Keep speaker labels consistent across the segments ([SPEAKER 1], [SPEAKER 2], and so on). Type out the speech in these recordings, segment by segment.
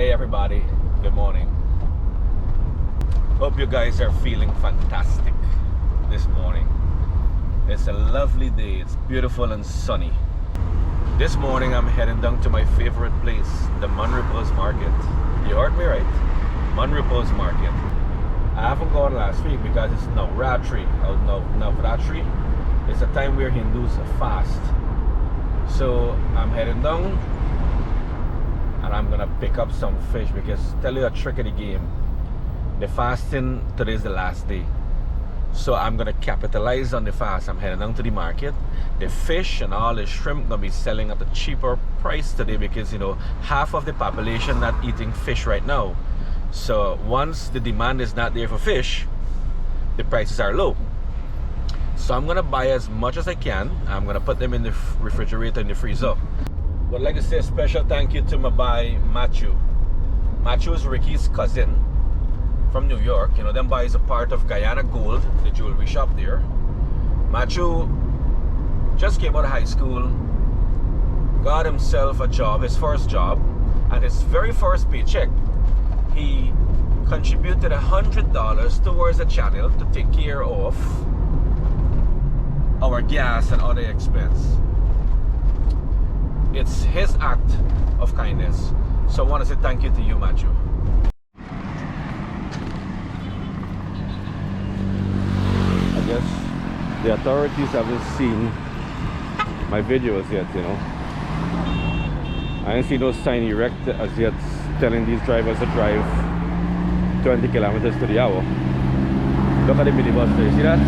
[SPEAKER 1] Hey everybody, good morning. Hope you guys are feeling fantastic this morning. It's a lovely day, it's beautiful and sunny. This morning I'm heading down to my favorite place, the Monrepo's Market. You heard me right, Monrepo's Market. I haven't gone last week because it's Navratri. Navratri is a time where Hindus fast. So I'm heading down and I'm gonna pick up some fish because tell you a trick of the game. The fasting, today's the last day. So I'm gonna capitalize on the fast. I'm heading down to the market. The fish and all the shrimp gonna be selling at a cheaper price today because you know half of the population not eating fish right now. So once the demand is not there for fish, the prices are low. So I'm gonna buy as much as I can. I'm gonna put them in the refrigerator, in the freezer. Would like to say a special thank you to my boy Matthew. Matthew is Ricky's cousin from New York. You know, them boy is a part of Guyana Gold, the jewelry shop there. Matthew just came out of high school, got himself a job, his first job, and his very first paycheck, he contributed $100 towards the channel to take care of our gas and other expense. It's his act of kindness. So I want to say thank you to you, Matthew. I guess the authorities haven't seen my videos yet, you know. I ain't seen no sign erect as yet telling these drivers to drive 20 kilometers to the hour. Look at the minibus there, see that?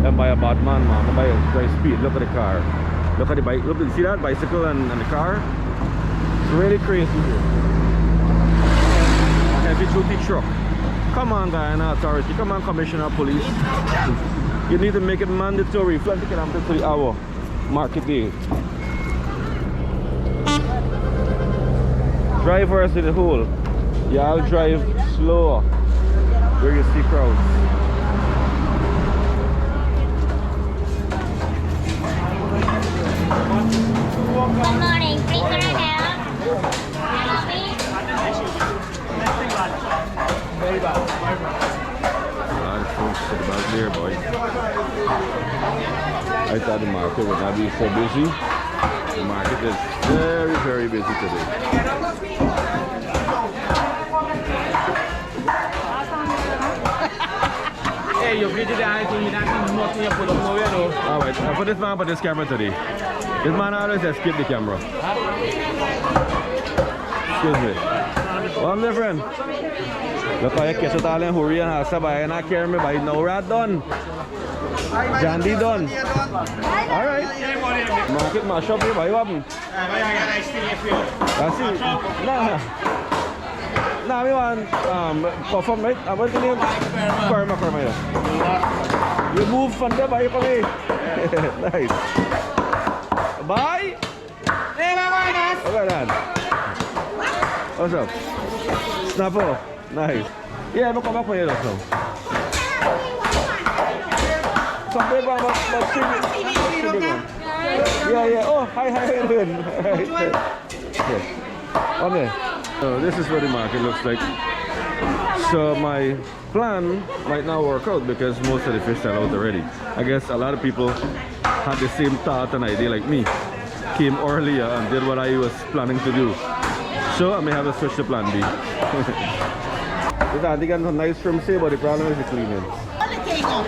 [SPEAKER 1] Them by a bad man, Them by a high speed. Look at the car. Look at the bike. Look, see that bicycle and the car? It's really crazy here. A heavy duty truck. Come on, Guyana authority. Come on, Commissioner of Police. You need to make it mandatory. 20 kilometers to the hour. Market day. Drivers in the hole. Y'all drive slower where you see crowds.
[SPEAKER 2] Good morning, please can I help?
[SPEAKER 1] A lot of folks at about there, boy. I thought the market would not be so busy. The market is very, very busy today.
[SPEAKER 3] Hey, you did anything with that nothing you put up nowhere though.
[SPEAKER 1] Alright, I put this man on this camera today. This man always escape the camera. Excuse me. What's my friend? Look how you catch a talent hurry and have somebody and I carry me by no rat done. Jandy done. Alright. Market mash up here, what happened? That's it. Nah, we want perform, right? What's the name? Karma, yeah. You move from there, bye, come here. Nice. Bye.
[SPEAKER 3] Hey, bye-bye,
[SPEAKER 1] Look at that. What's up? Snapper. Nice. Yeah, I'm come back for you now. Some big one, but big one. Yeah. Oh, hi, how you doing? Alright. Yeah. Okay. So this is what the market looks like. So my plan might not work out because most of the fish are out already. I guess a lot of people had the same thought and idea like me. Came earlier and did what I was planning to do. So I may have to switch to plan B. This auntie got some nice shrimp here, but the problem is the cleaning.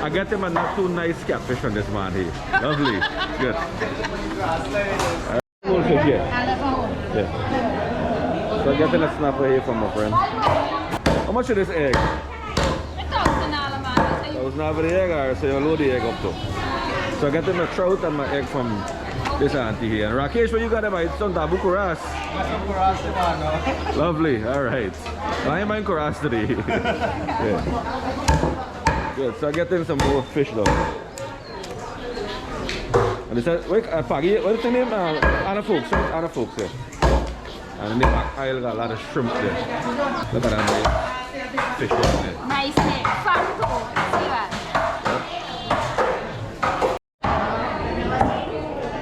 [SPEAKER 1] I get them a not too nice catfish from this man here. Lovely. Good. Whole fish here. Yeah. So I get a snapper here from my friend. How much is this egg? $1,000 for the egg, or so you load the egg up too. So I get them a trout and my egg from this auntie here. And Rakesh, what you got about? It's on Tabu Kuras. Lovely, alright. I am buying Kuras today. Yeah. Good, so I get them some more fish though. And it's a, wait, Paggy, what's the name? Anna Folks, right? Anna Folks, yeah. And in the back aisle got a lot of shrimp there. Look at that fish there.
[SPEAKER 2] Nice name. Fun too. See that?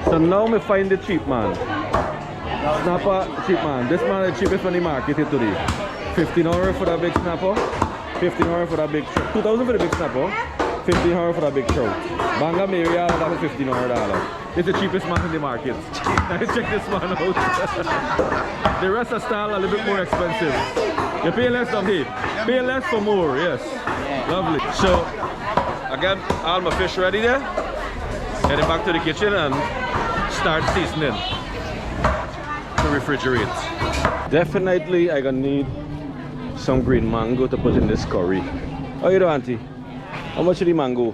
[SPEAKER 1] So now me find the cheap man. Snapper cheap man. This man is cheapest on the market here today. 1,500 for that big snapper. 1,500 for that big trout. 2,000 for the big snapper. 1,500 for that big trout. Banga Maria, that's $1,500. It's the cheapest man in the market. Let's check this man out. The rest are still a little bit more expensive. You pay less than here. Pay less for more, yes. Lovely. So I got all my fish ready there. Heading back to the kitchen and start seasoning to refrigerate. Definitely I gonna need some green mango to put in this curry. How you doing, auntie? How much is the mango?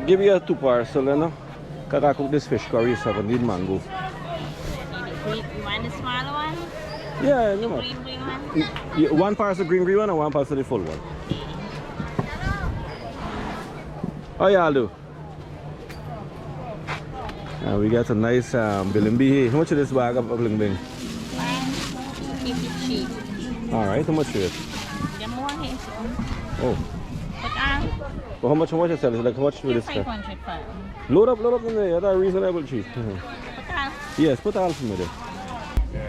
[SPEAKER 1] Give me a 2 parcel, you know. Cause I cook this fish curry, so I need mango.
[SPEAKER 2] You want the smaller one?
[SPEAKER 1] Yeah, you know.
[SPEAKER 2] Green one?
[SPEAKER 1] 1 parcel green one and 1 parcel the full one. How y'all do? We got a nice bilimbi here. How much is this bag of bilimbi?
[SPEAKER 2] 150 cheap.
[SPEAKER 1] Alright, how much is it?
[SPEAKER 2] The more here.
[SPEAKER 1] Oh.
[SPEAKER 2] But
[SPEAKER 1] Well, how much you sell? Like how much will this cost?
[SPEAKER 2] 500 pounds.
[SPEAKER 1] Load up in there. That's reasonable cheap. Yes, put all from there.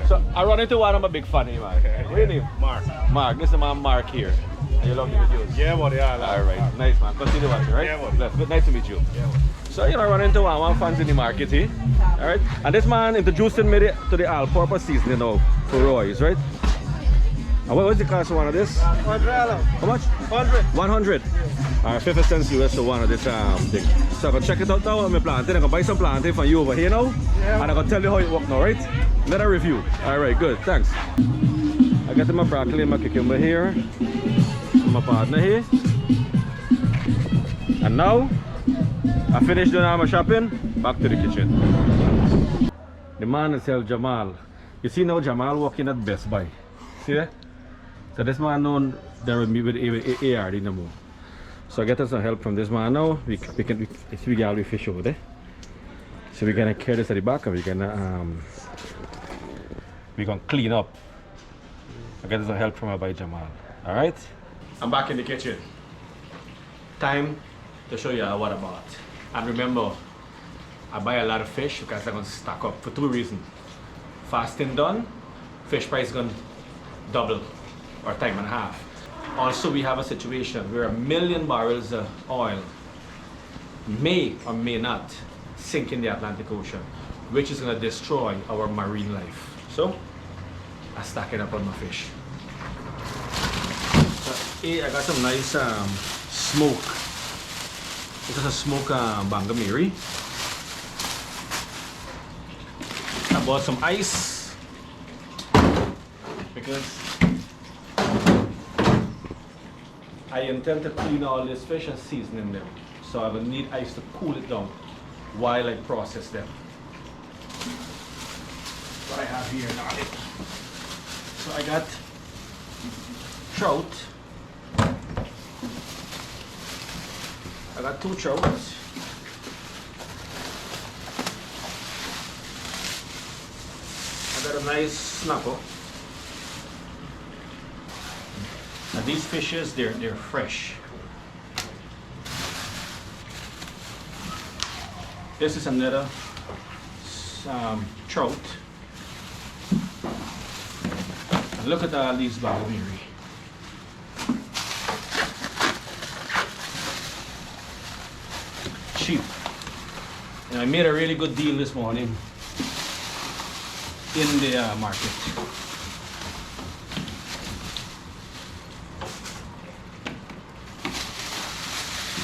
[SPEAKER 1] So I run into one of my big fan, man. What's your name? Mark. Mark, this is my Mark here. And you love the videos?
[SPEAKER 3] Yeah, buddy.
[SPEAKER 1] Alright, nice man. Continue watching, right?
[SPEAKER 3] Yeah, buddy.
[SPEAKER 1] Good, nice to meet you.
[SPEAKER 3] Yeah, buddy.
[SPEAKER 1] So you know, I run into one fans in the market here. Alright? And this man introducing me to the all-purpose seasoning now for Roy's, right? And what's the cost of one of this?
[SPEAKER 3] $100.
[SPEAKER 1] How much?
[SPEAKER 3] 100.
[SPEAKER 1] 100. Alright, 50 cents US for one of this thing. So I'm gonna check it out now. I'm gonna plant it. I'm gonna buy some plantain from you over here now.
[SPEAKER 3] Yeah.
[SPEAKER 1] And I'm gonna tell you how it works now, right? Let a review. Alright, good, thanks. I got my broccoli and my cucumber here. My partner here. And now I finished doing all my shopping. Back to the kitchen. The man is called Jamal. You see now Jamal working at Best Buy. See that? So this man known there with me with ARD no more. So I get some help from this man now. We get all the fish over there. So we're gonna carry this at the back and we're gonna clean up. I get some help from my boy Jamal. Alright? I'm back in the kitchen. Time to show you what I bought. And remember, I buy a lot of fish because I'm gonna stock up for 2 reasons. Fasting done, fish price gonna double or time and a half. Also, we have a situation where 1 million barrels of oil may or may not sink in the Atlantic Ocean, which is gonna destroy our marine life. So, I'm stacking up on my fish. I got some nice smoke. This is a smoked bangamiri. I bought some ice because I intend to clean all this fish and season them. So I will need ice to cool it down while I process them. What I have here now. So I got trout. I got 2 trouts. I got a nice snapper. Now these fishes, they're fresh. This is another trout. And look at all these bangamiri. Cheap. And I made a really good deal this morning in the market.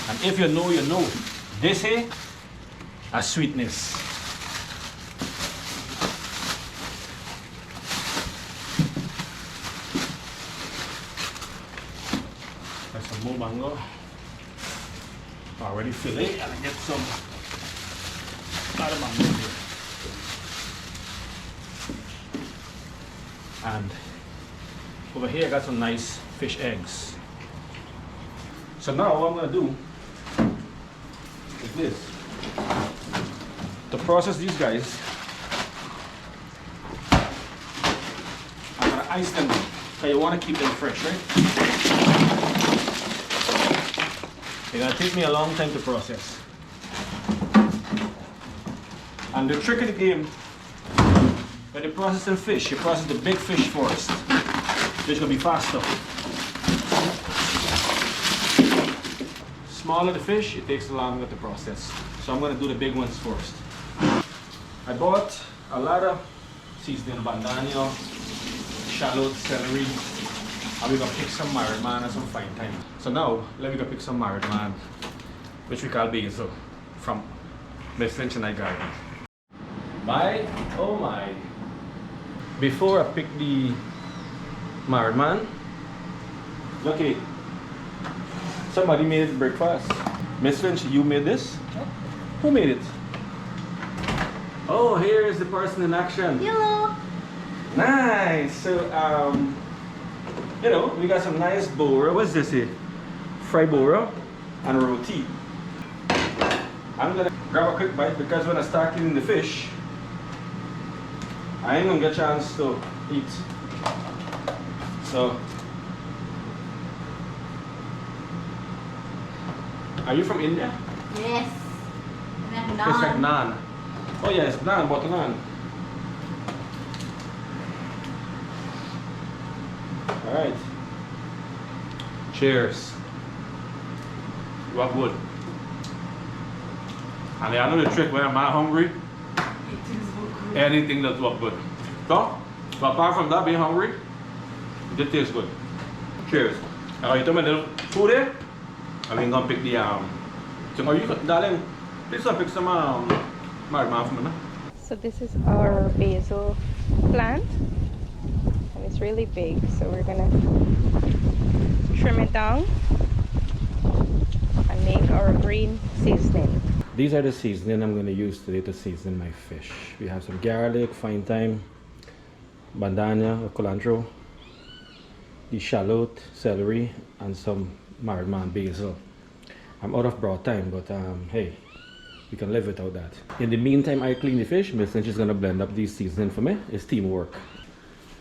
[SPEAKER 1] And if you know, you know. This here has sweetness. There's some more mango. Already fillet and I get some other mango here. And over here I got some nice fish eggs. So now what I'm gonna do is this. To process these guys, I'm gonna ice them because you want to keep them fresh, right? They're gonna take me a long time to process. And the trick of the game When you process the fish, you process the big fish first, which gonna be faster. Smaller the fish, it takes longer to process. So I'm gonna do the big ones first. I bought a lot of seasoning, bandana, shallot, celery, and we're gonna pick some married man and some fine thyme. So now, let me go pick some married man, which we call basil, from Miss Lynch and I garden. My, oh my. Before I pick the married man, look it. Somebody made breakfast. Miss Lynch, you made this?
[SPEAKER 2] Nope.
[SPEAKER 1] Who made it? Oh, here is the person in action.
[SPEAKER 2] Hello.
[SPEAKER 1] Nice. So, you know, we got some nice bora. What's this here? Fried bora and roti. I'm gonna grab a quick bite because when I start cleaning the fish, I ain't gonna get a chance to eat. So, are you from India?
[SPEAKER 2] Yes. And then
[SPEAKER 1] It's like
[SPEAKER 2] naan.
[SPEAKER 1] naan. Oh yeah, it's naan, butter naan. Alright. Cheers. What good? And I know the trick when I'm not hungry, anything that works good. So, but apart from that being hungry, it tastes good. Cheers. You told me little food there? I mean, gonna pick the so are you, darling, please pick some married man for me, no?
[SPEAKER 4] So this is our basil plant, and it's really big, so we're gonna trim it down and make our green seasoning.
[SPEAKER 1] These are the seasoning I'm going to use today to season my fish. We have some garlic, fine thyme, bandana or culantro, the shallot, celery, and some married man basil. I'm out of broth time, but hey, we can live without that. In the meantime, I clean the fish. Miss Lynch is going to blend up these seasoning for me. It's teamwork.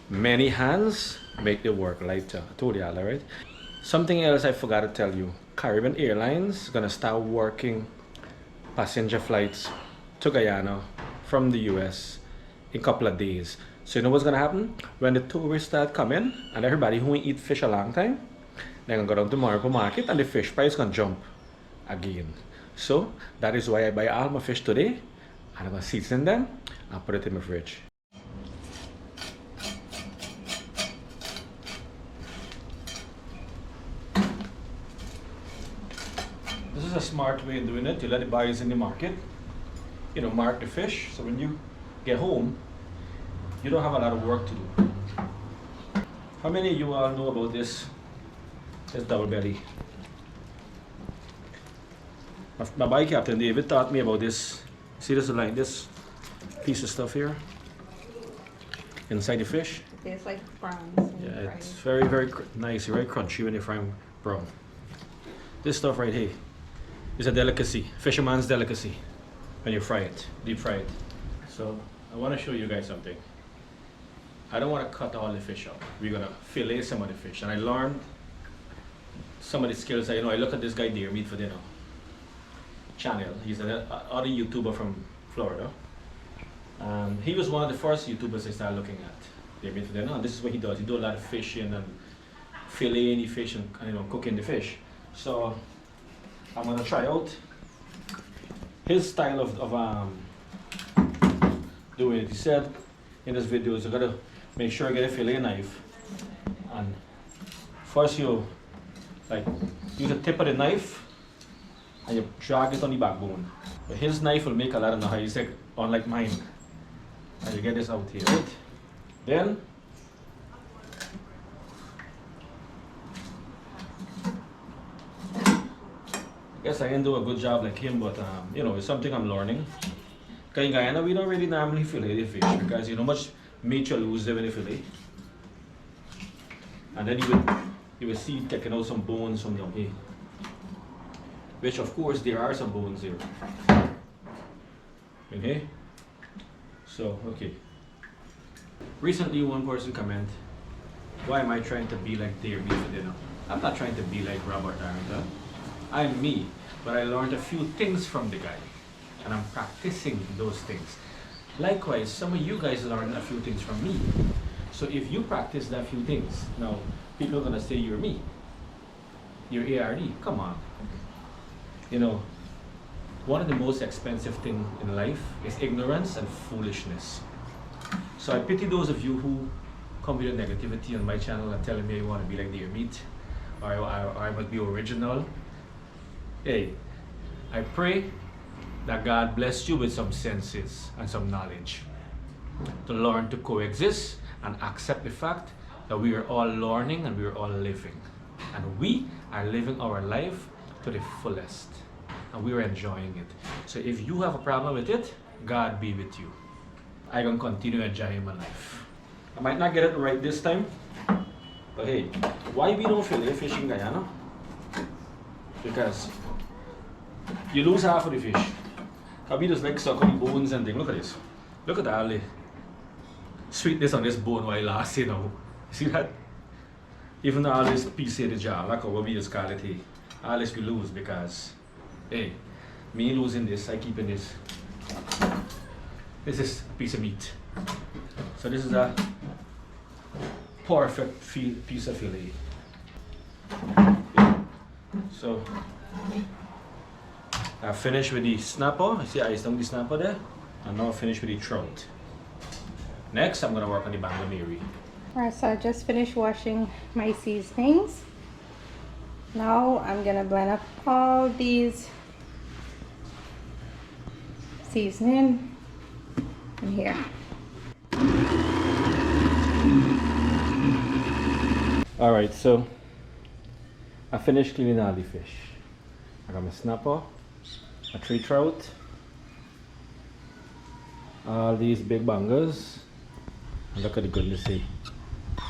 [SPEAKER 1] Many hands make the work lighter. I told you all, right? Something else I forgot to tell you. Caribbean Airlines is going to start working passenger flights to Guyana from the US in a couple of days. So you know what's gonna happen? When the tourists start coming and everybody who eat fish a long time, they're gonna go down to Maripo Market and the fish price gonna jump again. So that is why I buy all my fish today and I'm gonna season them and put it in my fridge. This is a smart way of doing it. You let the buyers in the market, you know, mark the fish. So when you get home, you don't have a lot of work to do. How many of you all know about this double belly? My bike captain David taught me about this. See this line, this piece of stuff here inside the fish.
[SPEAKER 4] It's like prawns.
[SPEAKER 1] Yeah, it's very, very nice, very crunchy when you fry them brown. This stuff right here is a delicacy, fisherman's delicacy, when you fry it, deep fry it. So I want to show you guys something. I don't want to cut all the fish out. We're gonna fillet some of the fish, and I learned some of the skills. I look at this guy Deer Meat for Dinner channel. He's another YouTuber from Florida. He was one of the first YouTubers I started looking at. Deer Meat for Dinner, and this is what he does. He does a lot of fishing and filleting the fish and cooking the fish. So I'm gonna try out his style of doing it. He said in his videos, you gotta make sure you get a fillet knife, and first you use the tip of the knife and you drag it on the backbone. But his knife will make a lot of noise. He's like, unlike mine. And you get this out here, right? Then I guess I didn't do a good job like him, but it's something I'm learning. Because in Guyana, we don't really normally fillet the fish because you know much meat you lose there when you fillet. And then you will see taking out some bones from down here. Which of course there are some bones here. In here. So, okay. Recently one person commented, why am I trying to be like Deer Meat for Dinner? I'm not trying to be like Robert Arrington. I'm me, but I learned a few things from the guy, and I'm practicing those things.
[SPEAKER 3] Likewise, some of you guys learned a few things from me. So if you practice that few things, now people are gonna say you're me. You're ARD. Come on. You know, one of the most expensive things in life is ignorance and foolishness. So I pity those of you who come with the negativity on my channel and telling me you want to be like their meat, or I must be original. Hey, I pray that God bless you with some senses and some knowledge to learn to coexist and accept the fact that we are all learning and we are all living. And we are living our life to the fullest. And we are enjoying it. So if you have a problem with it, God be with you. I can continue enjoying my life. I might not get it right this time, but hey, why we don't fillet fish in Guyana? Because you lose half of the fish. We just like suck on the bones and things. Look at this. Look at all the sweetness on this bone while last, you know. See that? Even all this piece of the jaw, like what we just call it here. All this we lose because, hey, me losing this, I keeping this. This is a piece of meat. So this is a perfect piece of fillet. So I finished with the snapper. You see I iced down the snapper there. And now I finished with the trout. Next I'm gonna work on the bangamiri.
[SPEAKER 4] Alright, so I just finished washing my seasonings. Now I'm gonna blend up all these seasoning in here.
[SPEAKER 3] Alright, so I finished cleaning all the fish. I got my snapper, my 3 trout, all these big bangers, and look at the goodness here.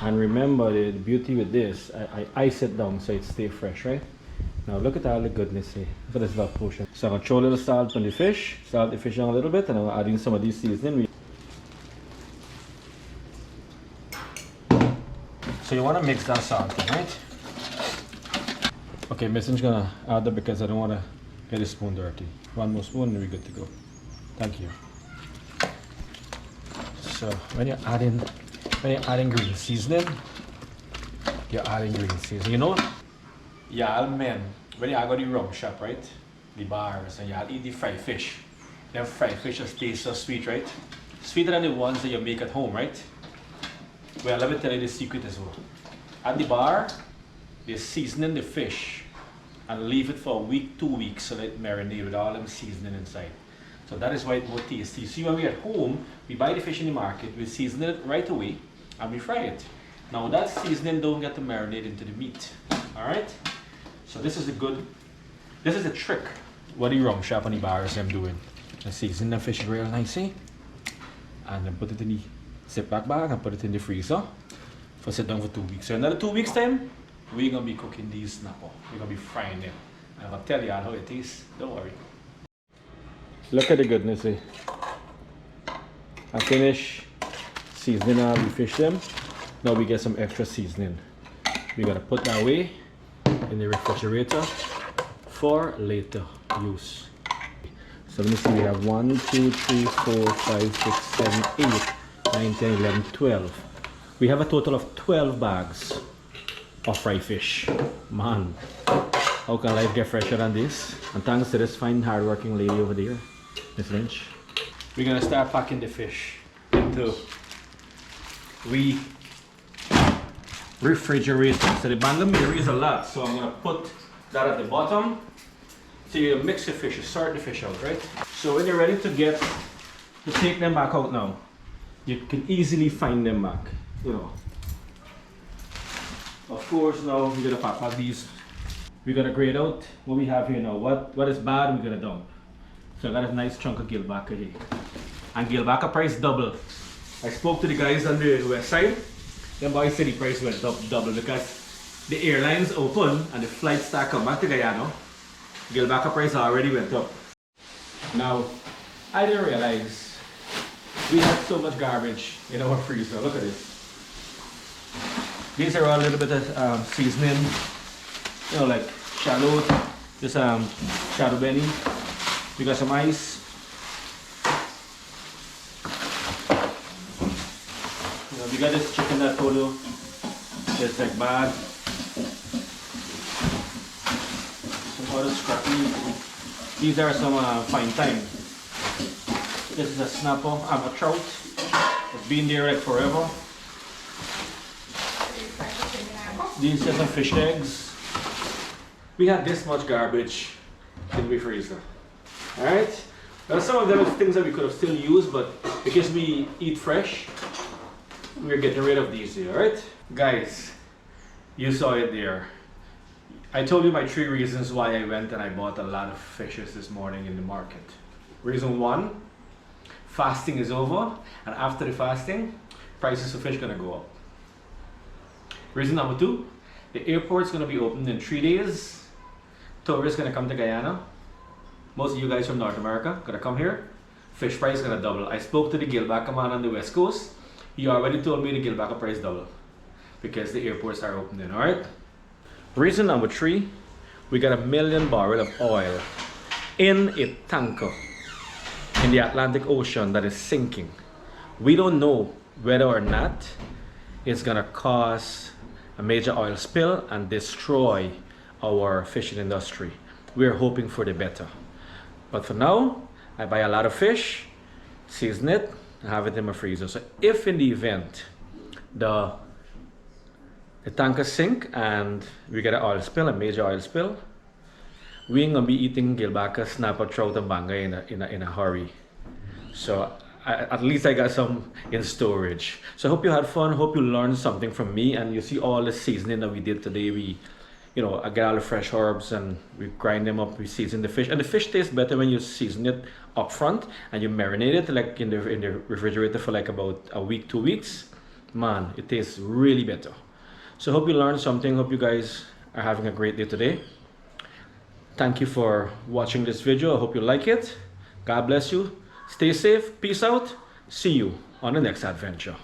[SPEAKER 3] And remember the beauty with this, I ice it down so it stay fresh, right? Now look at all the goodness here. Look at this little portion. So I'm gonna throw a little salt on the fish, salt the fish down a little bit, and I'm gonna add in some of these seasoning. So you wanna mix that salt in, right? Okay, Mason's gonna add that because I don't wanna get the spoon dirty. 1 more spoon and we're good to go. Thank you. So when you're adding green seasoning, you're adding green seasoning. You know, y'all men, when you go to the rum shop, right? The bars, and y'all eat the fried fish. Them fried fish just taste so sweet, right? Sweeter than the ones that you make at home, right? Well, let me tell you the secret as well. At the bar, they seasoning the fish and leave it for a week, 2 weeks so that it marinate with all them seasoning inside. So that is why it's more tasty. See, when we're at home, we buy the fish in the market, we season it right away, and we fry it. Now that seasoning don't get to marinate into the meat. Alright? So this is a trick what the rum shop and the bars I'm doing. I season the fish real nicely and then put it in the Ziploc bag and put it in the freezer for sit down for 2 weeks. So another 2 weeks time, we're gonna be cooking these snapper. We're gonna be frying them. And I'm gonna tell you all how it tastes. Don't worry. Look at the goodness here. I finish seasoning all the fish them. Now we get some extra seasoning. We gotta put that away in the refrigerator for later use. So let me see, we have 1, 2, 3, 4, 5, 6, 7, 8, 9, 10, 11, 12. We have a total of 12 bags of fried fish. Man, how can life get fresher than this? And thanks to this fine hard-working lady over there, Miss Lynch. We're gonna start packing the fish into refrigerator. So the bangamiri is a lot, so I'm gonna put that at the bottom. So you mix the fish, you sort the fish out, right? So when you're ready to take them back out now, you can easily find them back, you know. Of course, now we're gonna pack these. We're gonna grade out what we have here now. What is bad, we're gonna dump. So I got a nice chunk of gilbaka here. And gilbaka price double. I spoke to the guys on the west side. Them boys said the price went up double because the airlines open and the flights start come back to Guyana. Gilbaka price already went up. Now, I didn't realize we had so much garbage in our freezer. Look at this. These are all a little bit of seasoning, you know, like shallot, this shadow benny. We got some ice. got this chicken that told you it's like bad. Some other scrap meat. These are some fine thyme. This is a snapper, a trout. It's been there like forever. These are some fish eggs. We had this much garbage in the freezer. Alright? Now some of them are things that we could have still used, but because we eat fresh, we're getting rid of these here, alright? Guys, you saw it there. I told you my 3 reasons why I went and I bought a lot of fishes this morning in the market. Reason 1, fasting is over, and after the fasting, prices of fish gonna go up. Reason number 2, the airport's gonna be open in 3 days. Tourists gonna come to Guyana. Most of you guys from North America gonna come here. Fish price gonna double. I spoke to the gillbacker man on the west coast. He already told me the gillbacker price double because the airports are opening. All right. Reason number 3, we got 1 million barrels of oil in a tanker in the Atlantic Ocean that is sinking. We don't know whether or not it's gonna cause a major oil spill and destroy our fishing industry. We're hoping for the better. But for now, I buy a lot of fish, season it, and have it in my freezer. So if in the event the tanker sink and we get an oil spill, a major oil spill, we ain't gonna be eating gillbacker, snapper, trout, and banga in a hurry. So at least I got some in storage. So I hope you had fun. Hope you learned something from me, and you see all the seasoning that we did today. I get all the fresh herbs and we grind them up. We season the fish, and the fish tastes better when you season it up front and you marinate it like in the refrigerator for like about a week, 2 weeks. Man, it tastes really better. So hope you learned something. Hope you guys are having a great day today. Thank you for watching this video. I hope you like it. God bless you. Stay safe. Peace out. See you on the next adventure.